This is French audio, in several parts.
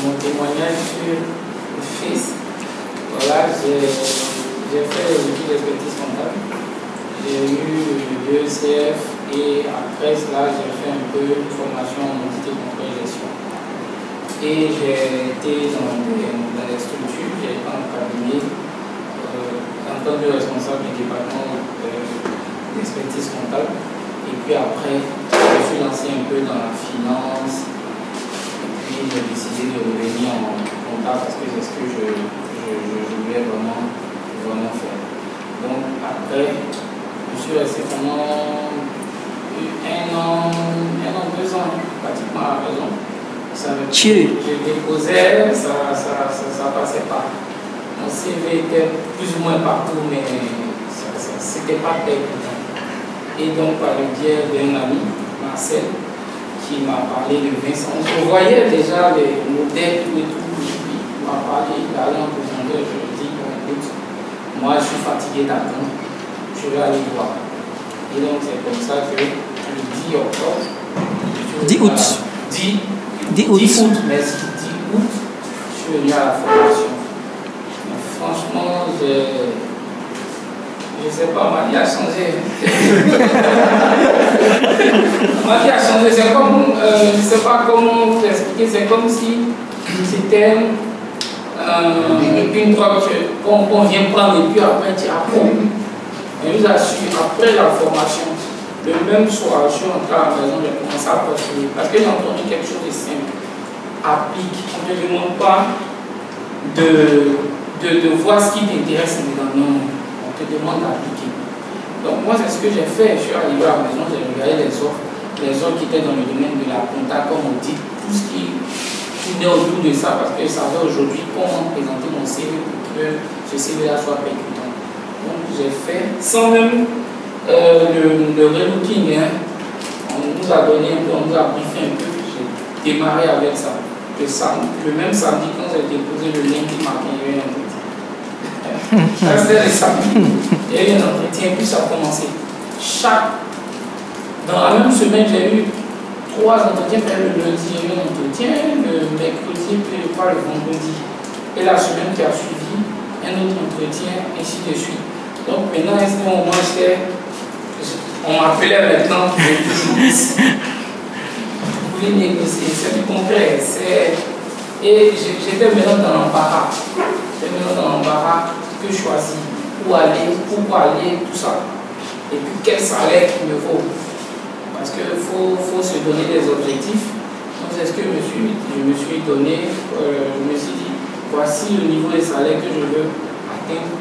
mon témoignage sur le FIS. Voilà, j'ai fait l'étude d'expertise comptable. J'ai eu l'ECF et après cela, j'ai fait un peu une formation en audit et contrôle gestion. Et j'ai été dans les structures, j'ai été en cabinet en tant que responsable du département d'expertise comptable. Et puis après, je me suis lancé un peu dans la finance. Et puis j'ai décidé de revenir en comptable parce que c'est ce que je voulais vraiment faire. Donc après, je suis resté pendant un an, 2 ans, pratiquement à la maison. Je déposais, ça passait pas. Mon CV était plus ou moins partout, mais c'était pas pertinent. Et donc, par le biais d'un ami, Marcel, qui m'a parlé de Vincent. On voyait déjà les modèles, tout et tout. Il m'a parlé, il allait en profondeur. Je lui ai dit, bon, écoute, moi je suis fatigué d'attendre, je vais aller voir. Et donc, c'est comme ça que le 10 octobre, 10 août. 10 août, merci, 10 août, je suis venu à la formation. Mais franchement, je ne sais pas, ma vie a changé. Ma vie a changé. C'est comme, je ne sais pas comment vous expliquer, c'est comme si c'était une drogue qu'on vient prendre et puis après tu apprends. Et je vous assure, après la formation, le même soir, je suis rentré à la maison, j'ai commencé à postuler. Parce que j'ai entendu quelque chose de simple. Applique. On ne te demande pas de voir ce qui t'intéresse maintenant. Non. Te demande d'appliquer. Donc moi c'est ce que j'ai fait, je suis arrivé à la maison, j'ai regardé les offres qui étaient dans le domaine de la compta, comme on dit, tout ce qui tournait autour de ça, parce que je savais aujourd'hui comment présenter mon CV pour que ce CV-là soit percutant. Donc j'ai fait, sans même le relooking, hein, on nous a donné un peu, on nous a briefé un peu, j'ai démarré avec ça. Le même samedi, quand j'ai déposé le lundi matin, il y a eu un entretien. Ça c'était le samedi. Il y a eu un entretien, puis ça a commencé. Dans la même semaine, j'ai eu 3 entretiens. Le lundi, il y a eu un entretien, le mercredi, puis pas le vendredi. Et la semaine qui a suivi, un autre entretien, ainsi de suite. Donc maintenant, à ce moment, on m'appelait maintenant, vous voulez négocier, c'est du concret. Et j'étais maintenant dans l'embarras. Que choisir, où aller, pourquoi aller, tout ça. Et puis quel salaire qu'il me faut. Parce qu'il faut se donner des objectifs. Donc c'est ce que je me suis donné. Je me suis dit, voici le niveau de salaire que je veux atteindre.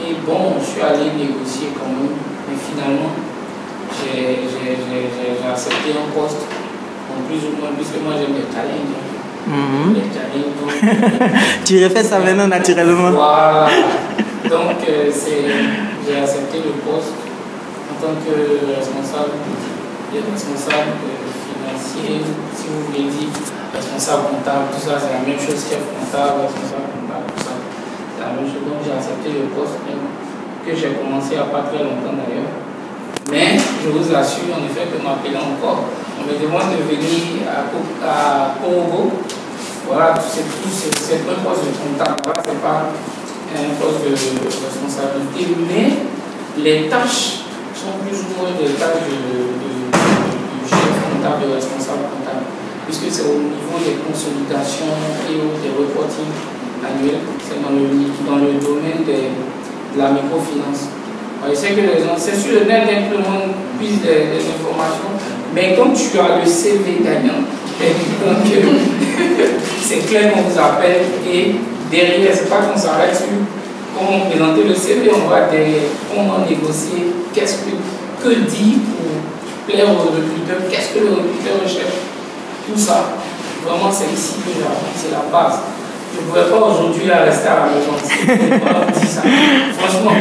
Et bon, je suis allé négocier quand même. Mais finalement, j'ai accepté un poste, en plus ou moins, puisque moi j'aime les challenges. Tu refais ça maintenant naturellement. Voilà. Donc j'ai accepté le poste en tant que responsable financier, si vous voulez dire, responsable comptable, tout ça c'est la même chose, chef comptable, responsable comptable, tout ça c'est la même chose. Donc j'ai accepté le poste que j'ai commencé il n'y a pas très longtemps d'ailleurs. Mais je vous assure en effet que m'appeler encore. On me demande de venir à Congo. Voilà, c'est un poste de comptable, voilà, c'est pas un poste de responsabilité, mais les tâches sont plus ou moins des tâches du chef comptable, de responsable comptable, puisque c'est au niveau des consolidations et des reporting annuels, c'est dans le domaine de la microfinance. Je sais que les gens, c'est sur le net, tout le monde puise des informations, mais comme tu as le CV gagnant, donc c'est clair qu'on vous appelle et derrière, c'est pas qu'on s'arrête sur comment présenter le CV, on va derrière comment négocier, que dit pour plaire au recruteur, qu'est-ce que le recruteur recherche, tout ça. Vraiment, c'est ici que j'apprends, c'est la base. Je ne pourrais pas aujourd'hui rester à la maison, c'est pas dit ça. Franchement,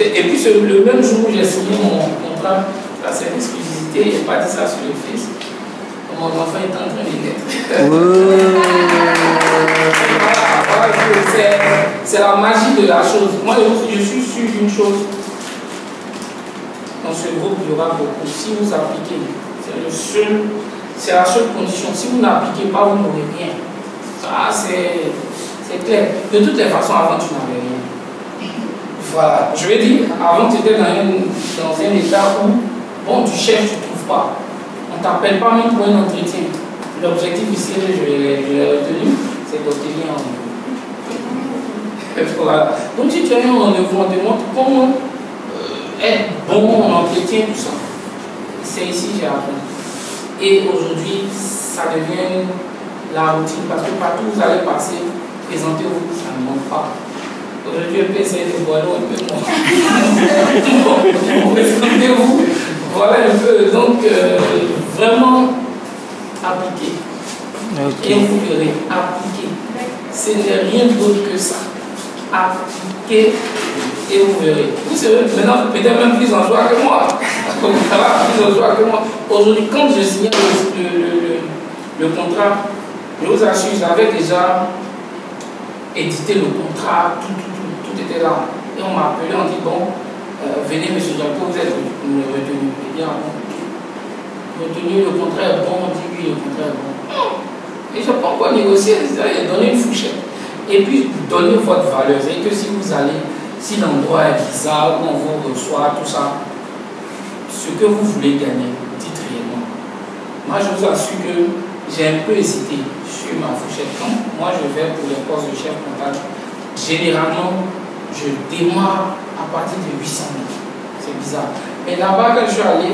et puis le même jour où j'ai signé mon contrat, là c'est une exclusivité, je n'ai pas dit ça sur le Face. Mon enfant est en train de naître. C'est la magie de la chose. Moi, je suis sûr d'une chose. Dans ce groupe, il y aura beaucoup. Si vous appliquez, c'est la seule condition. Si vous n'appliquez pas, vous n'aurez rien. Ah, c'est clair. De toutes les façons, avant, tu n'avais rien. Voilà. Je veux dire, avant, tu étais dans un état où, bon, tu cherches, tu ne trouves pas. On ne t'appelle pas même pour un entretien. L'objectif ici, je l'ai retenu, c'est d'obtenir un rendez-vous. Voilà. Donc, si tu as un rendez-vous, on te montre comment être bon en entretien, tout ça. C'est ici que j'ai appris. Et aujourd'hui, ça devient la routine parce que partout où vous allez passer, présentez-vous, ça ne manque pas. Aujourd'hui, je peux essayer de voir un peu moins. Présentez-vous, voilà un peu. Donc, vraiment appliquer. Okay. Et vous verrez, appliquer. Ce n'est rien d'autre que ça. Appliquer et vous verrez. Vous serez maintenant peut-être même plus en joie que moi. Plus en joie que moi. Aujourd'hui, quand je signais le contrat, je vous assure, j'avais déjà édité le contrat, tout était là. Et on m'a appelé, on dit bon, venez monsieur Jaco, vous êtes retenu. Et bien, retenu, le contrat est bon, on dit oui, le contrat est bon. Et je n'ai pas encore négocié, il a donné une fourchette. Et puis, donnez votre valeur. C'est que si vous allez, si l'endroit est bizarre, où on vous reçoit, tout ça, ce que vous voulez gagner, dites réellement. Moi, je vous assure que j'ai un peu hésité sur ma fourchette. Quand moi, je vais pour les postes de chef comptable, généralement, je démarre à partir de 800 000. C'est bizarre. Mais là-bas, quand je suis allé,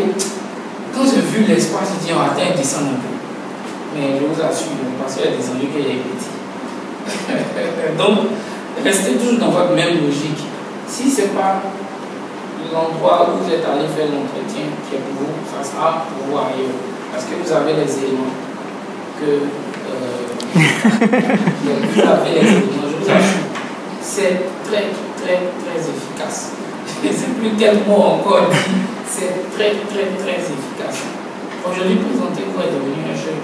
quand j'ai vu l'espace, je dis, on atteint, descend un peu. Mais je vous assure, parce qu'il y a des ennuis qu'il y a petit. Donc, restez toujours dans votre même logique. Si ce n'est pas l'endroit où vous êtes allé faire l'entretien qui est pour vous, ça sera pour vous ailleurs. Parce que vous avez les éléments que vous avez les éléments, je vous assure, c'est très efficace. Je ne sais plus quel mot encore dit, c'est très efficace. Aujourd'hui, présentez-vous est devenu un chef.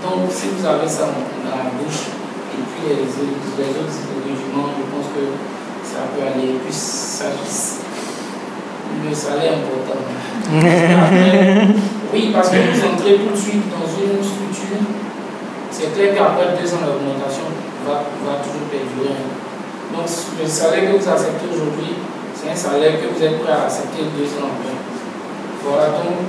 Donc, si vous avez ça dans la bouche, et puis les autres régiments, je pense que ça peut aller. Puis, le salaire est important. Oui, parce que vous entrez tout de suite dans une structure, c'est clair qu'après 2 ans, l'augmentation va toujours perdurer. Donc, le salaire que vous acceptez aujourd'hui, c'est un salaire que vous êtes prêt à accepter 2 ans après. Voilà, donc,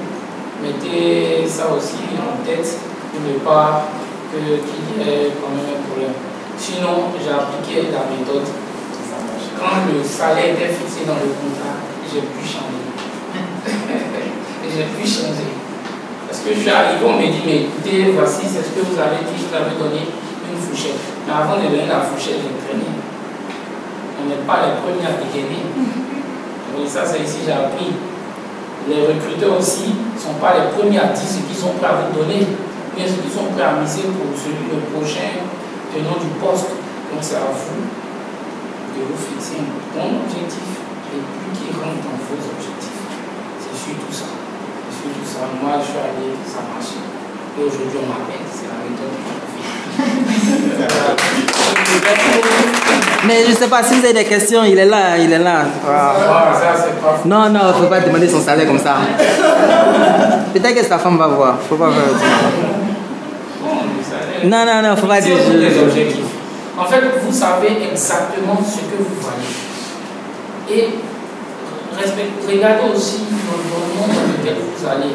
mettez ça aussi en tête pour ne pas qu'il y ait quand même un problème. Sinon, j'ai appliqué la méthode. Quand le salaire était fixé dans le contrat, j'ai pu changer. J'ai pu changer. Parce que je suis arrivé, on me dit, mais écoutez, voici, c'est ce que vous avez dit, je vous avais donné une fourchette. Mais avant de donner la fourchette, j'ai traîné. On n'est pas les premiers à dégainer. Et ça, c'est ici, j'ai appris. Les recruteurs aussi ne sont pas les premiers à dire ce qu'ils sont prêts à vous donner, mais ce qu'ils sont prêts à miser pour celui le prochain tenant du poste. Donc c'est à vous de vous fixer un bon objectif et puis qui rentre dans vos objectifs. C'est surtout ça. C'est surtout ça. Moi, je suis allé, ça marche. Et aujourd'hui, on m'appelle, c'est la méthode Mais je ne sais pas, si vous avez des questions, il est là. Non, il ne faut pas demander son salaire comme ça. Peut-être que sa femme va voir. Il ne faut pas faire non, il ne faut pas dire. En fait, vous savez exactement ce que vous valez. Et regardez aussi l'environnement dans lequel vous allez.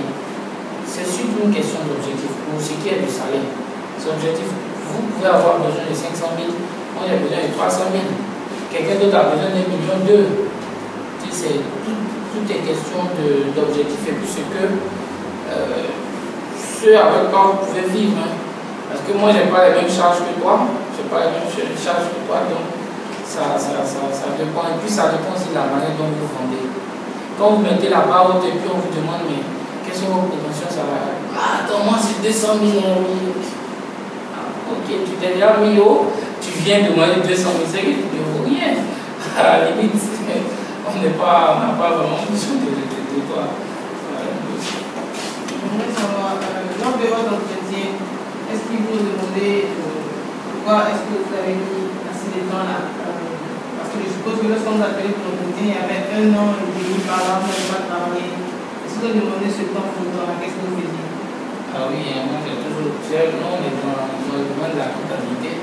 C'est surtout une question d'objectif. Pour ce qui est du salaire, c'est objectif. Vous pouvez avoir besoin de 500 000, moi j'ai besoin de 300 000. Quelqu'un d'autre a besoin de 1,2 million. Tout est question d'objectif et puis ce que ceux avec quoi vous pouvez vivre. Hein. Parce que moi, je n'ai pas les mêmes charges que toi, je n'ai pas les mêmes charges que toi, donc ça dépend. Et puis ça dépend aussi de la manière dont vous vendez. Quand vous mettez la barre haute et puis on vous demande, mais quelles sont vos prétentions salariales? Ah, attends, moi c'est 200 000 euros. Ok, tu t'es déjà mis haut, tu viens demander 200 000, c'est que tu ne vaux rien. À la limite, on n'a pas vraiment besoin de toi. J'aimerais savoir, lors de votre entretien, est-ce qu'il vous demandait pourquoi est-ce que vous avez mis assez de temps là? Parce que je suppose que lorsqu'on vous appelait pour l'entretien, il y avait 1 an et demi par là, vous n'avez pas travaillé. Est-ce que vous demandez ce temps pour le temps? Qu'est-ce que vous faisiez? Ah oui, moi j'ai toujours. Nous, on est dans le domaine de la comptabilité.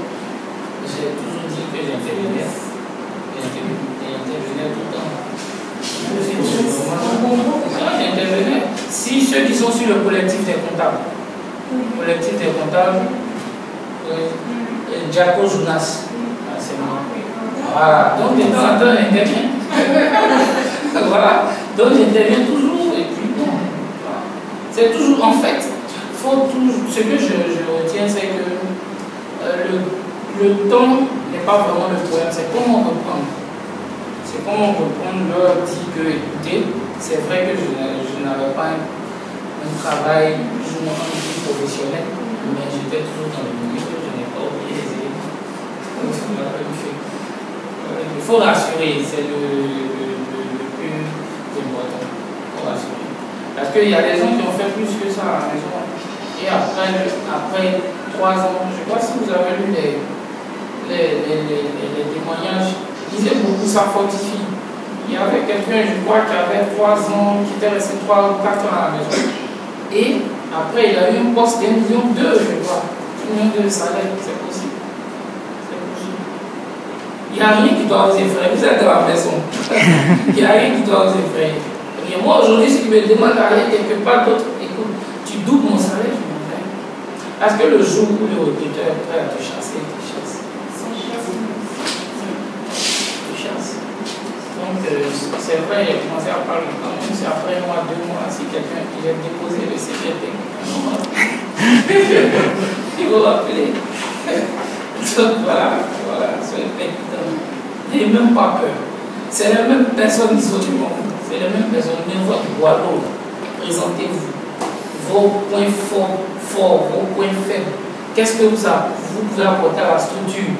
sur le collectif des comptables. Collectif des comptables, Jaco Jonas. C'est moi. Voilà, donc de temps en temps, j'interviens. Voilà, donc j'interviens toujours. Et puis bon, voilà. C'est toujours, en fait, faut toujours, ce que je retiens, c'est que le temps n'est pas vraiment le problème, c'est comment reprendre. C'est comment reprendre leur dit que, écoutez, c'est vrai que je n'avais pas un travail, toujours un vie professionnel, mais j'étais toujours dans le milieu, je n'ai pas oublié les éléments. Il faut rassurer, c'est le plus important. Il faut rassurer. Parce qu'il y a des gens qui ont fait plus que ça à la maison. Et après 3 ans, je ne sais pas si vous avez lu les témoignages, ils disaient beaucoup ça fortifie. Il y avait quelqu'un, je crois, qui avait 3 ans, qui était resté 3 ou 4 ans à la maison. Et après, il a eu un poste de 1,2 million, je crois. 1 million de salaire, c'est possible. C'est possible. Il n'y a rien qui doit vous effrayer. Vous êtes à la maison. Il n'y a rien qui doit vous effrayer. Et moi, aujourd'hui, si tu me demandes d'aller quelque part d'autre, écoute, tu doubles mon salaire, je m'en vais. Parce que le jour où le recruteur est prêt à te chasser, il te chasse. Donc, c'est vrai, j'ai commencé à parler quand même, c'est après 1 mois, 2 mois, si quelqu'un qui vient déposer le CGT, il va l'appeler. Donc, voilà, c'est évident. N'ayez même pas peur. C'est la même personne qui sont du monde. C'est la même personne, même votre boileau. Présentez-vous. Vos points forts, vos points faibles. Qu'est-ce que vous pouvez apporter à la structure?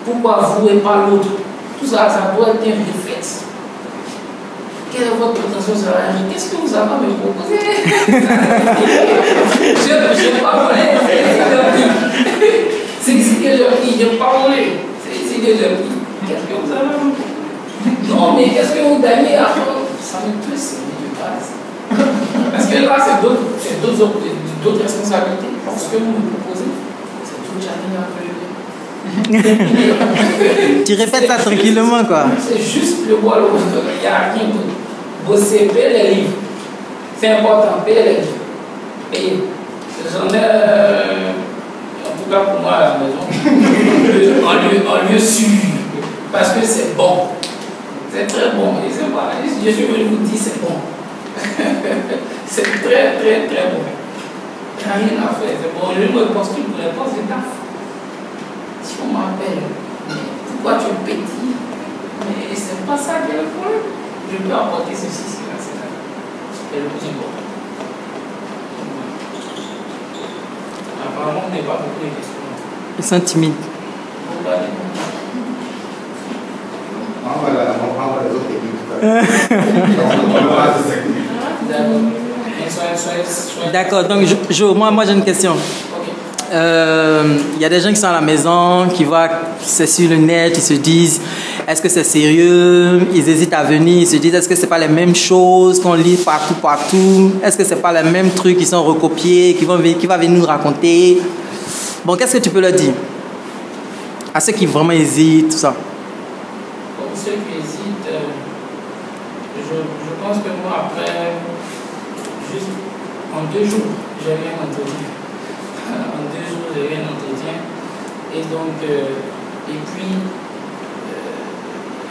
Pourquoi vous et pas l'autre? Tout ça, ça doit être un réflexe. Quelle est votre potentiel salariale? Qu'est-ce que vous avez à me proposer? Je n'ai pas volé. C'est ici que j'ai pris. Je n'ai pas volé. C'est ici que j'ai pris. Qu'est-ce que vous avez à me proposer? Non, mais qu'est-ce que vous gagnez à faire? Ça me peut servir de base. Parce que là, c'est d'autres responsabilités. Parce que vous me proposez, c'est tout jamais à faire. Tu répètes ça tranquillement, quoi. C'est juste le boileau. Il n'y a rien d'autre. Bosser, payer les livres. C'est important, payer les livres. Payer. J'en ai, en tout cas pour moi à la maison, en lieu sûr. Parce que c'est bon. C'est très bon. Et c'est pas, je suis venu vous dire c'est bon. C'est très, très, très bon. Il n'y a rien à faire. C'est bon. Je me postule pour les postes de taf. Si on m'appelle, pourquoi tu es petit? Mais c'est pas ça qui est le problème. Je peux apporter ceci, cela, cela. C'est le plus important. Apparemment, on n'est pas beaucoup de questions. Ils sont timides. D'accord, donc moi j'ai une question. Il y a des gens qui sont à la maison, qui voient que c'est sur le net, ils se disent est-ce que c'est sérieux, ils hésitent à venir, ils se disent est-ce que c'est pas les mêmes choses qu'on lit partout, est-ce que c'est pas les mêmes trucs qui sont recopiés, qui va venir nous raconter. Bon, qu'est-ce que tu peux leur dire à ceux qui vraiment hésitent, tout ça? Pour ceux qui hésitent, je pense que moi après, juste en 2 jours, j'ai eu un entretien. En 2 jours, j'ai eu un entretien. Et donc, et puis,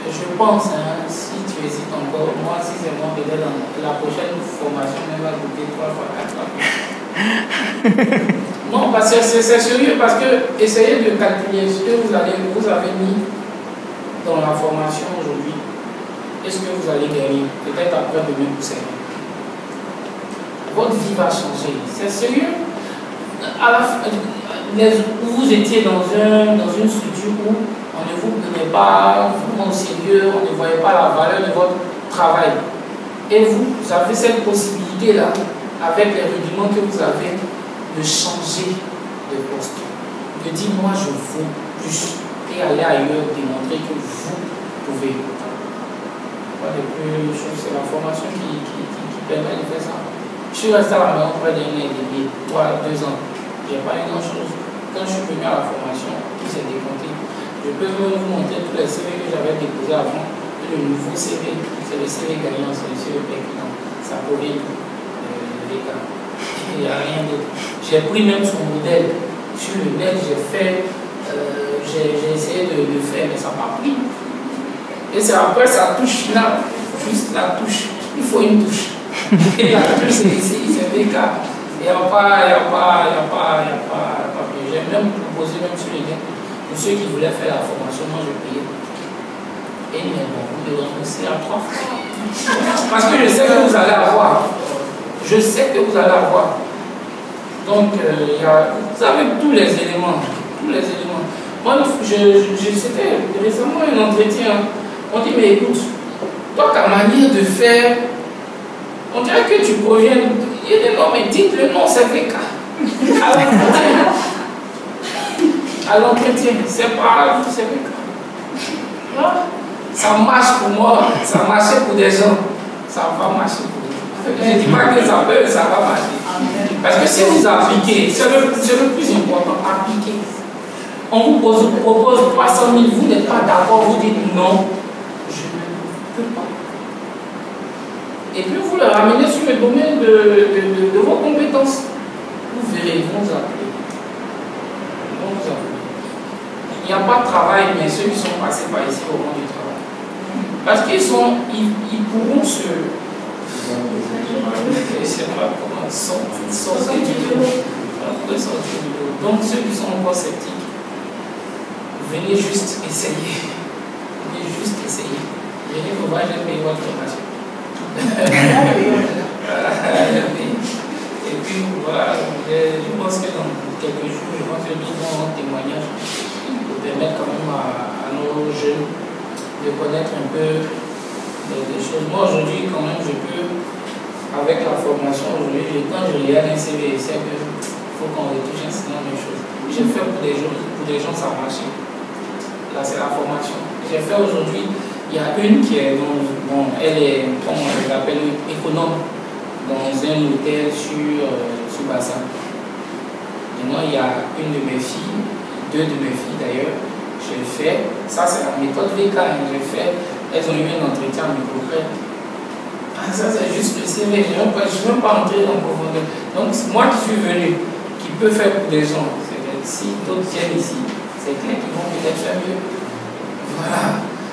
je pense, si tu hésites encore, moi, si c'est moi, peut-être la prochaine formation, elle va coûter 3 fois 4 fois. Non, parce que c'est sérieux, parce que essayez de calculer ce que vous avez mis dans la formation aujourd'hui. Est-ce que vous allez gagner? Peut-être après demain pour 5 ans. Votre vie va changer. C'est sérieux. À la fin, vous étiez dans une structure où on ne vous prenait pas vraiment au sérieux, on ne voyait pas la valeur de votre travail. Et vous avez cette possibilité-là, avec les rudiments que vous avez, de changer de poste. De dire, moi je vaux plus, et aller ailleurs, démontrer que vous pouvez. Pas de plus choses, c'est la formation qui permet de faire ça. Je suis resté à la maison près d'un an et demi, 2 ans. Je n'ai pas eu grand-chose. Quand je suis venu à la formation, tout s'est décompté. Je peux vous montrer tous les CV que j'avais déposés avant. Et le nouveau CV, c'est le CV gagnant, c'est le CV pertinent. Ça provient de l'ECA. Il n'y a rien d'autre. J'ai pris même son modèle sur le net, j'ai essayé de le faire, mais ça m'a pris. Et c'est après sa touche finale, juste la touche. Il faut une touche. Et la touche, c'est ici, c'est VK. Il n'y a pas mieux. J'ai même proposé, même sur les net, pour ceux qui voulaient faire la formation, moi je payais. Et mais bon, vous devez rembourser à 3 fois. Parce que je sais que vous allez avoir. Je sais que vous allez avoir. Donc, vous avez tous les éléments. Tous les éléments. Moi, c'était récemment un entretien. On dit, mais écoute, toi, ta manière de faire, on dirait que tu proviens. Il y a des noms, mais dites le nom, c'est VK. À l'entretien, c'est pas c'est VK. Ça marche pour moi, ça marchait pour des gens, ça va marcher pour vous. Je ne dis pas que ça va marcher. Parce que si vous appliquez, c'est le plus important, appliquer. On vous propose 300 000, vous n'êtes pas d'accord, vous dites non, je ne peux pas. Et puis vous le ramenez sur le domaine de vos compétences. Vous verrez, ils vont vous appeler. Il n'y a pas de travail, mais ceux qui sont passés par ici auront du travail. Parce qu'ils pourront se. Je ne sais pas comment sortir du lot. Donc, ceux qui sont encore sceptiques, venez juste essayer. Venez juste essayer. Venez pour voir, j'ai payé votre formation. Et puis, voilà, je pense que dans quelques jours, je pense que nous aurons un témoignage pour permettre quand même à nos jeunes de connaître un peu des choses. Moi aujourd'hui quand même je peux, avec la formation aujourd'hui, quand je regarde un CV, c'est qu'il faut qu'on retouche un certain nombre de choses. J'ai fait pour des gens ça a marché. Là c'est la formation. J'ai fait aujourd'hui, il y a une qui est elle est, comment on l'appelle, économe dans un hôtel sur Bassin. Et moi il y a une de mes filles, 2 de mes filles d'ailleurs. J'ai fait, ça c'est la méthode VK, j'ai fait, elles ont eu un entretien à microcrète. Ça c'est juste le CV, je ne suis même pas entré en profondeur. Donc moi qui suis venu, qui peut faire pour des gens, si d'autres viennent ici, c'est clair qu'ils vont peut-être faire mieux. Voilà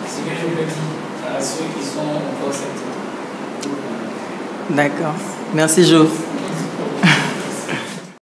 ce que je peux dire à ceux qui sont encore sceptiques. D'accord. Merci Jo.